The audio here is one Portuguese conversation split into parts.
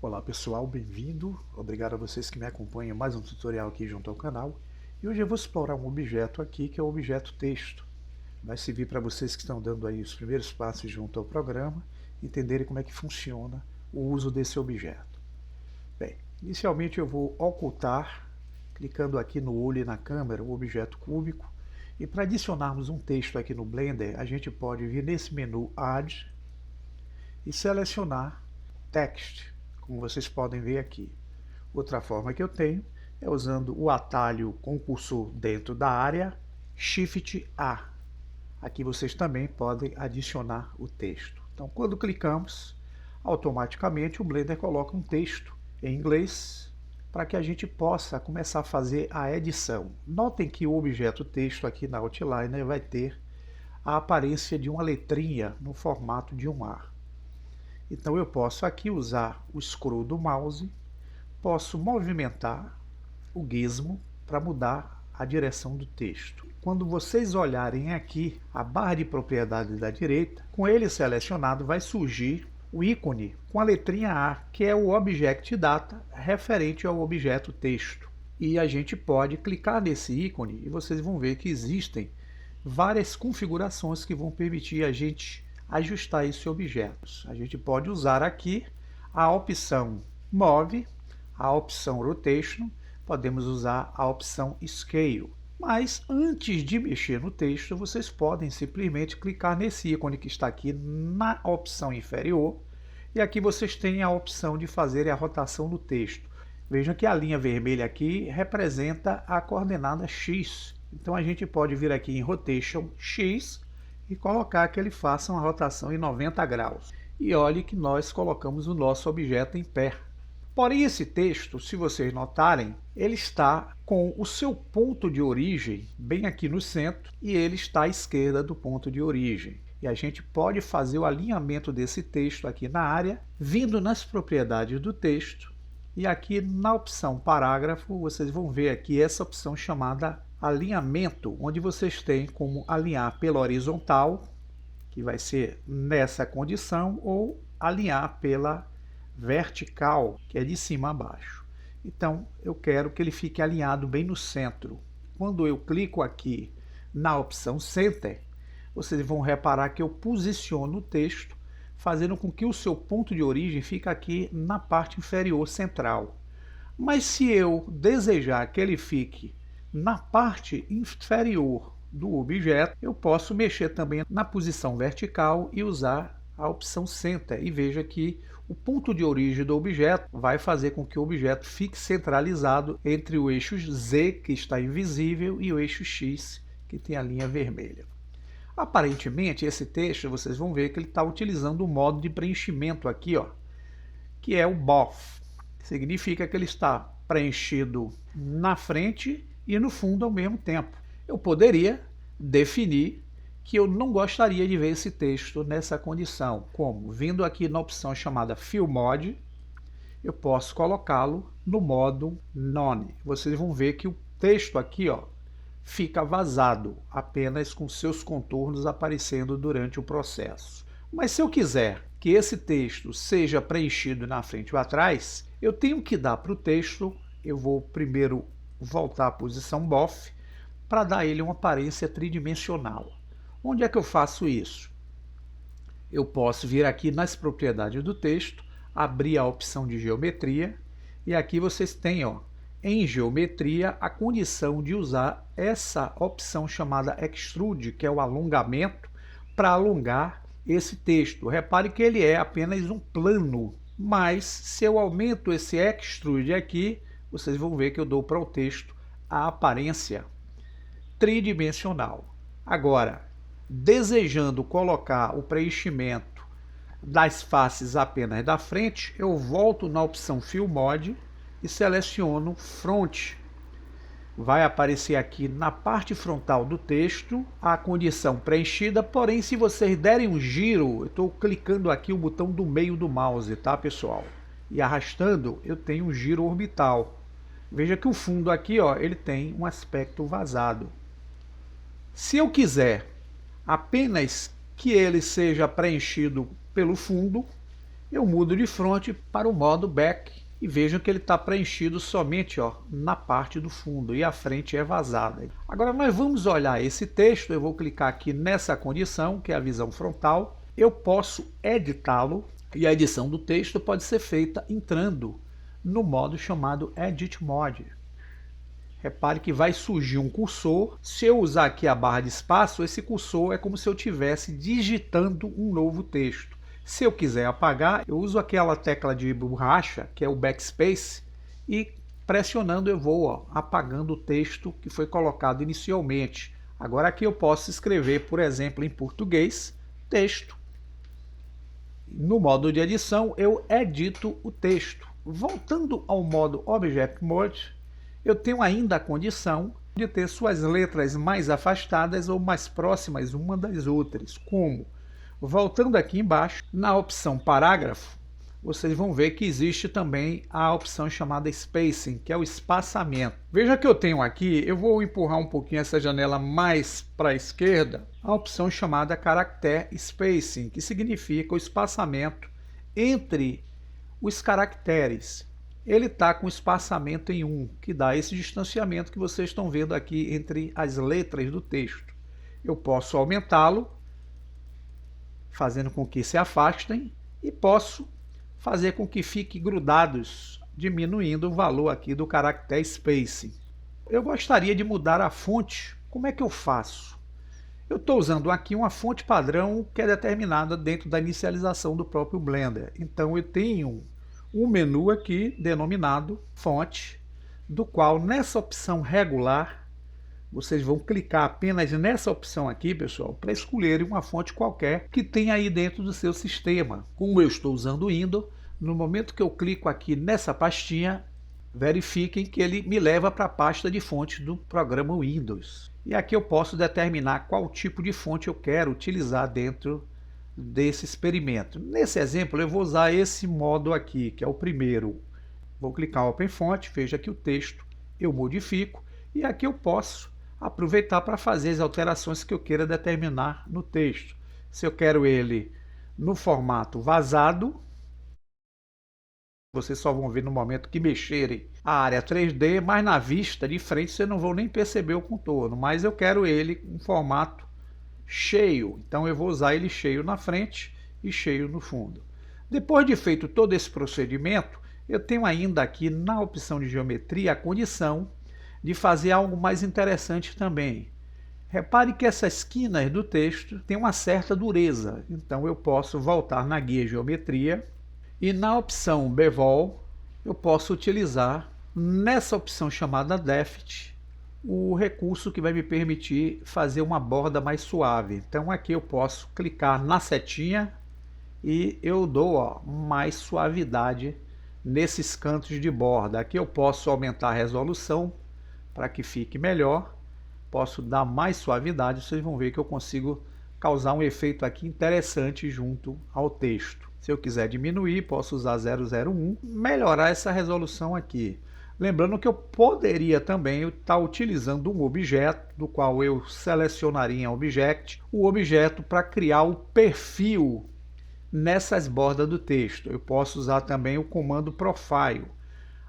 Olá pessoal, bem-vindo. Obrigado a vocês que me acompanham em mais um tutorial aqui junto ao canal. E hoje eu vou explorar um objeto aqui que é o objeto texto. Vai servir para vocês que estão dando aí os primeiros passos junto ao programa, entenderem como é que funciona o uso desse objeto. Bem, inicialmente eu vou ocultar, clicando aqui no olho e na câmera, o objeto cúbico. E para adicionarmos um texto aqui no Blender, a gente pode vir nesse menu Add e selecionar Text, como vocês podem ver aqui. Outra forma que eu tenho é usando o atalho com o cursor dentro da área, Shift A. Aqui vocês também podem adicionar o texto. Então, quando clicamos, automaticamente o Blender coloca um texto em inglês para que a gente possa começar a fazer a edição. Notem que o objeto texto aqui na Outliner vai ter a aparência de uma letrinha no formato de um ar. Então eu posso aqui usar o scroll do mouse, posso movimentar o gizmo para mudar a direção do texto. Quando vocês olharem aqui a barra de propriedades da direita, com ele selecionado vai surgir o ícone com a letrinha A, que é o Object Data referente ao objeto texto. E a gente pode clicar nesse ícone e vocês vão ver que existem várias configurações que vão permitir a gente ajustar esse objeto. A gente pode usar aqui a opção Move, a opção Rotation, podemos usar a opção Scale. Mas antes de mexer no texto, vocês podem simplesmente clicar nesse ícone que está aqui na opção inferior, e aqui vocês têm a opção de fazer a rotação do texto. Vejam que a linha vermelha aqui representa a coordenada X. Então a gente pode vir aqui em Rotation X e colocar que ele faça uma rotação em 90 graus. E olhe que nós colocamos o nosso objeto em pé. Porém, esse texto, se vocês notarem, ele está com o seu ponto de origem bem aqui no centro e ele está à esquerda do ponto de origem. E a gente pode fazer o alinhamento desse texto aqui na área, vindo nas propriedades do texto. E aqui na opção parágrafo, vocês vão ver aqui essa opção chamada alinhamento, onde vocês têm como alinhar pela horizontal, que vai ser nessa condição, ou alinhar pela vertical, que é de cima a baixo. Então, eu quero que ele fique alinhado bem no centro. Quando eu clico aqui na opção Center, vocês vão reparar que eu posiciono o texto, fazendo com que o seu ponto de origem fique aqui na parte inferior central. Mas se eu desejar que ele fique na parte inferior do objeto, eu posso mexer também na posição vertical e usar a opção Center. E veja que o ponto de origem do objeto vai fazer com que o objeto fique centralizado entre o eixo Z, que está invisível, e o eixo X, que tem a linha vermelha. Aparentemente, esse texto, vocês vão ver que ele está utilizando o modo de preenchimento aqui, ó, que é o BOF. Significa que ele está preenchido na frente e no fundo ao mesmo tempo. Eu poderia definir que eu não gostaria de ver esse texto nessa condição, como vindo aqui na opção chamada Fill Mode, eu posso colocá-lo no modo None. Vocês vão ver que o texto aqui, ó, fica vazado, apenas com seus contornos aparecendo durante o processo. Mas se eu quiser que esse texto seja preenchido na frente ou atrás, eu tenho que dar para o texto, eu vou primeiro voltar à posição BOF, para dar ele uma aparência tridimensional. Onde é que eu faço isso? Eu posso vir aqui nas propriedades do texto, abrir a opção de geometria, e aqui vocês têm, ó, em geometria, a condição de usar essa opção chamada Extrude, que é o alongamento, para alongar esse texto. Repare que ele é apenas um plano, mas se eu aumento esse Extrude aqui, vocês vão ver que eu dou para o texto a aparência tridimensional. Agora, desejando colocar o preenchimento das faces apenas da frente, eu volto na opção Fill Mode e seleciono Front. Vai aparecer aqui na parte frontal do texto a condição preenchida, porém se vocês derem um giro, eu estou clicando aqui o botão do meio do mouse, tá pessoal? E arrastando, eu tenho um giro orbital. Veja que o fundo aqui, ó, ele tem um aspecto vazado. Se eu quiser apenas que ele seja preenchido pelo fundo, eu mudo de front para o modo back e vejam que ele está preenchido somente na parte do fundo e a frente é vazada. Agora nós vamos olhar esse texto, eu vou clicar aqui nessa condição, que é a visão frontal, eu posso editá-lo e a edição do texto pode ser feita entrando no modo chamado Edit Mode. Repare que vai surgir um cursor. Se eu usar aqui a barra de espaço, esse cursor é como se eu estivesse digitando um novo texto. Se eu quiser apagar, eu uso aquela tecla de borracha, que é o backspace, e pressionando eu vou apagando o texto que foi colocado inicialmente. Agora aqui eu posso escrever, por exemplo, em português, texto. No modo de edição, eu edito o texto. Voltando ao modo Object Mode, eu tenho ainda a condição de ter suas letras mais afastadas ou mais próximas uma das outras. Como? Voltando aqui embaixo, na opção parágrafo, vocês vão ver que existe também a opção chamada Spacing, que é o espaçamento. Veja que eu tenho aqui, eu vou empurrar um pouquinho essa janela mais para a esquerda, a opção chamada Character Spacing, que significa o espaçamento entre os caracteres. Ele está com espaçamento em 1, que dá esse distanciamento que vocês estão vendo aqui entre as letras do texto. Eu posso aumentá-lo, fazendo com que se afastem, e posso fazer com que fiquem grudados, diminuindo o valor aqui do Character Spacing. Eu gostaria de mudar a fonte. Como é que eu faço? Eu estou usando aqui uma fonte padrão que é determinada dentro da inicialização do próprio Blender. Então eu tenho um menu aqui denominado fonte, do qual nessa opção regular, vocês vão clicar apenas nessa opção aqui, pessoal, para escolherem uma fonte qualquer que tenha aí dentro do seu sistema. Como eu estou usando o Windows, no momento que eu clico aqui nessa pastinha, verifiquem que ele me leva para a pasta de fontes do programa Windows. E aqui eu posso determinar qual tipo de fonte eu quero utilizar dentro desse experimento. Nesse exemplo eu vou usar esse modo aqui, que é o primeiro. Vou clicar em Open Font, veja que o texto eu modifico e aqui eu posso aproveitar para fazer as alterações que eu queira determinar no texto. Se eu quero ele no formato vazado, vocês só vão ver no momento que mexerem a área 3D, mas na vista de frente vocês não vão nem perceber o contorno, mas eu quero ele em formato cheio, então eu vou usar ele cheio na frente e cheio no fundo. Depois de feito todo esse procedimento, eu tenho ainda aqui na opção de geometria a condição de fazer algo mais interessante também. Repare que essas quinas do texto têm uma certa dureza, então eu posso voltar na guia geometria e na opção Bevel eu posso utilizar nessa opção chamada Depth o recurso que vai me permitir fazer uma borda mais suave. Então aqui eu posso clicar na setinha e eu dou mais suavidade nesses cantos de borda. Aqui eu posso aumentar a resolução para que fique melhor, posso dar mais suavidade, vocês vão ver que eu consigo causar um efeito aqui interessante junto ao texto. Se eu quiser diminuir, posso usar 001, melhorar essa resolução aqui. Lembrando que eu poderia também estar utilizando um objeto, do qual eu selecionaria em Object, o objeto para criar o perfil nessas bordas do texto. Eu posso usar também o comando Profile.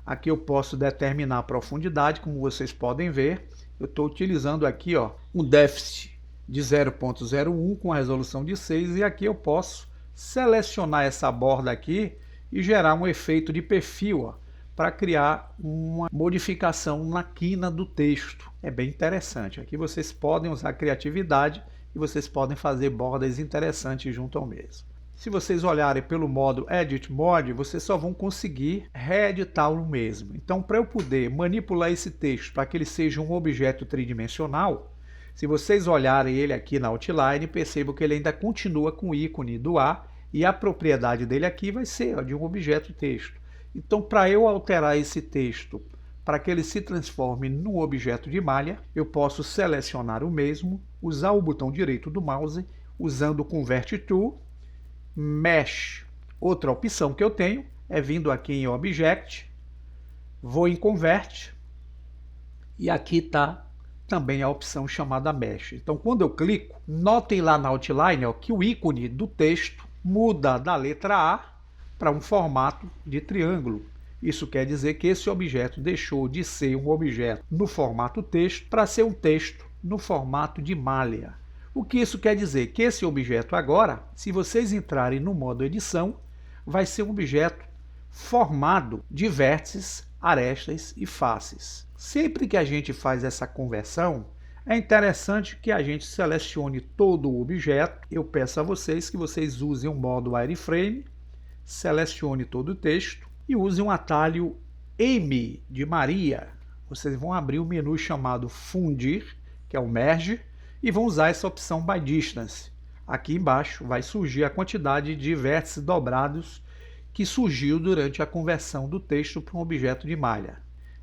Aqui eu posso determinar a profundidade, como vocês podem ver. Eu estou utilizando aqui um déficit de 0.01 com a resolução de 6 e aqui eu posso selecionar essa borda aqui e gerar um efeito de perfil para criar uma modificação na quina do texto. É bem interessante. Aqui vocês podem usar a criatividade e vocês podem fazer bordas interessantes junto ao mesmo. Se vocês olharem pelo modo Edit Mode, vocês só vão conseguir reeditá-lo mesmo. Então, para eu poder manipular esse texto para que ele seja um objeto tridimensional, se vocês olharem ele aqui na Outline, percebam que ele ainda continua com o ícone do A e a propriedade dele aqui vai ser de um objeto texto. Então, para eu alterar esse texto para que ele se transforme num objeto de malha, eu posso selecionar o mesmo, usar o botão direito do mouse, usando o Convert To, Mesh. Outra opção que eu tenho é vindo aqui em Object, vou em Convert e aqui está também a opção chamada Mesh. Então, quando eu clico, notem lá na Outline que o ícone do texto muda da letra A para um formato de triângulo. Isso quer dizer que esse objeto deixou de ser um objeto no formato texto para ser um texto no formato de malha. O que isso quer dizer? Que esse objeto agora, se vocês entrarem no modo edição, vai ser um objeto formado de vértices, arestas e faces. Sempre que a gente faz essa conversão, é interessante que a gente selecione todo o objeto. Eu peço a vocês que vocês usem o modo wireframe, selecione todo o texto e use um atalho M de Maria. Vocês vão abrir o menu chamado Fundir, que é o Merge, e vão usar essa opção By Distance. Aqui embaixo vai surgir a quantidade de vértices dobrados que surgiu durante a conversão do texto para um objeto de malha.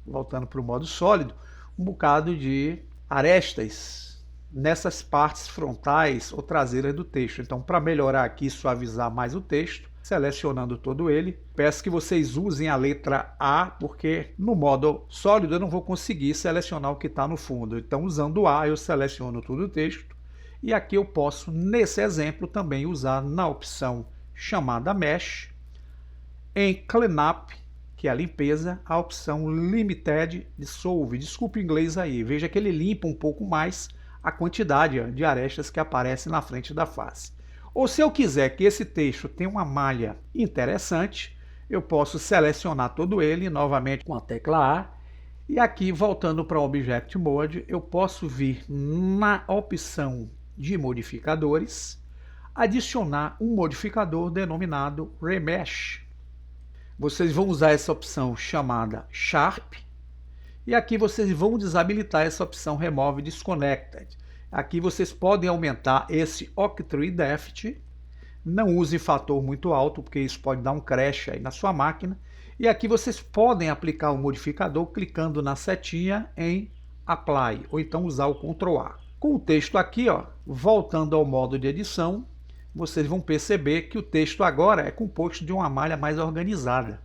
Voltando para o modo sólido, um bocado de arestas nessas partes frontais ou traseiras do texto. Então, para melhorar aqui e suavizar mais o texto, selecionando todo ele, peço que vocês usem a letra A, porque no modo sólido eu não vou conseguir selecionar o que está no fundo. Então, usando o A, eu seleciono todo o texto. E aqui eu posso, nesse exemplo, também usar na opção chamada Mesh, em Cleanup, que é a limpeza, a opção Limited Dissolve. Desculpe o inglês aí. Veja que ele limpa um pouco mais a quantidade de arestas que aparece na frente da face. Ou se eu quiser que esse texto tenha uma malha interessante, eu posso selecionar todo ele novamente com a tecla A. E aqui, voltando para o Object Mode, eu posso vir na opção de modificadores, adicionar um modificador denominado Remesh. Vocês vão usar essa opção chamada Sharp, e aqui vocês vão desabilitar essa opção Remove Disconnected. Aqui vocês podem aumentar esse Octree Depth, não use fator muito alto, porque isso pode dar um crash aí na sua máquina. E aqui vocês podem aplicar o modificador clicando na setinha em Apply, ou então usar o Ctrl A. Com o texto aqui, ó, voltando ao modo de edição, vocês vão perceber que o texto agora é composto de uma malha mais organizada.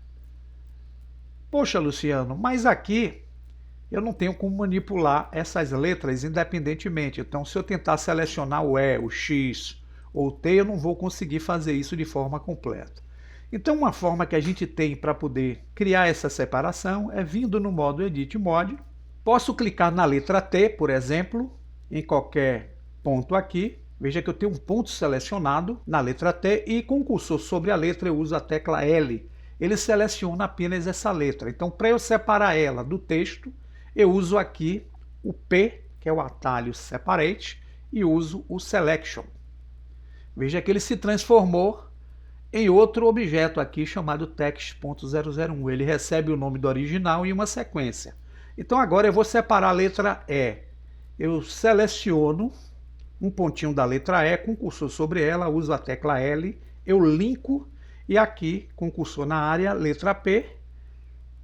Poxa, Luciano, mas aqui eu não tenho como manipular essas letras independentemente. Então, se eu tentar selecionar o E, o X ou o T, eu não vou conseguir fazer isso de forma completa. Então, uma forma que a gente tem para poder criar essa separação é vindo no modo Edit Mode. Posso clicar na letra T, por exemplo, em qualquer ponto aqui. Veja que eu tenho um ponto selecionado na letra T e com o cursor sobre a letra eu uso a tecla L. Ele seleciona apenas essa letra. Então, para eu separar ela do texto, eu uso aqui o P, que é o atalho Separate, e uso o Selection. Veja que ele se transformou em outro objeto aqui chamado Text.001. Ele recebe o nome do original e uma sequência. Então, agora eu vou separar a letra E. Eu seleciono um pontinho da letra E com o cursor sobre ela, uso a tecla L, eu linko e aqui com o cursor na área, letra P,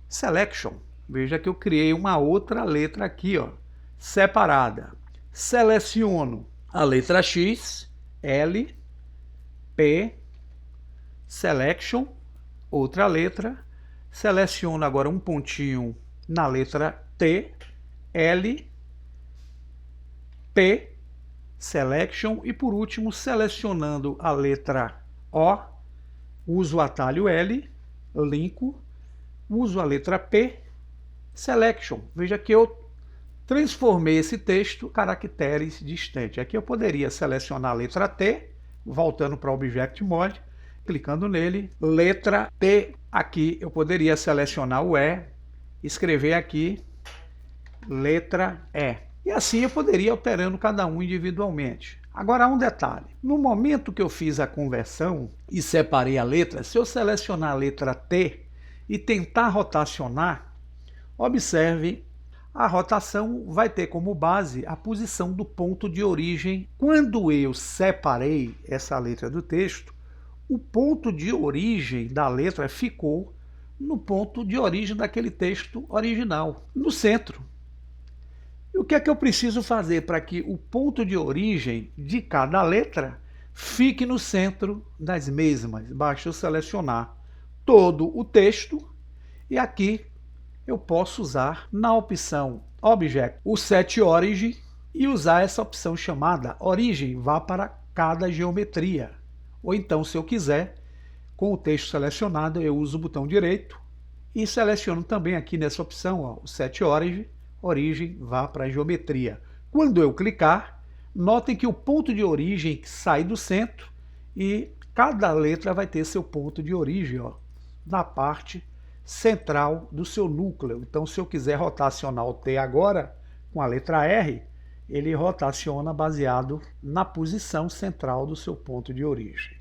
Selection. Veja que eu criei uma outra letra aqui, ó, separada. Seleciono a letra X, L, P, Selection, outra letra. Seleciono agora um pontinho na letra T, L, P, Selection e por último, selecionando a letra O, uso o atalho L, linko, uso a letra P, Selection. Veja que eu transformei esse texto em caracteres distantes. Aqui eu poderia selecionar a letra T, voltando para o Object Mode, clicando nele, letra T, aqui eu poderia selecionar o E, escrever aqui, letra E. E assim eu poderia ir alterando cada um individualmente. Agora, um detalhe. No momento que eu fiz a conversão e separei a letra, se eu selecionar a letra T e tentar rotacionar, observe, a rotação vai ter como base a posição do ponto de origem. Quando eu separei essa letra do texto, o ponto de origem da letra ficou no ponto de origem daquele texto original, no centro. E o que é que eu preciso fazer para que o ponto de origem de cada letra fique no centro das mesmas? Basta eu selecionar todo o texto e aqui eu posso usar na opção Object o Set Origin e usar essa opção chamada Origem, vá para cada geometria. Ou então, se eu quiser, Com o texto selecionado, eu uso o botão direito e seleciono também aqui nessa opção, ó, o Set Origem, vá para a geometria. Quando eu clicar, notem que o ponto de origem sai do centro e cada letra vai ter seu ponto de origem, ó, na parte central do seu núcleo. Então, se eu quiser rotacionar o T agora, com a letra R, ele rotaciona baseado na posição central do seu ponto de origem.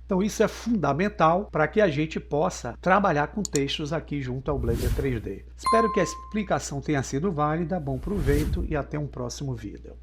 Então isso é fundamental para que a gente possa trabalhar com textos aqui junto ao Blender 3D. Espero que a explicação tenha sido válida, bom proveito e até um próximo vídeo.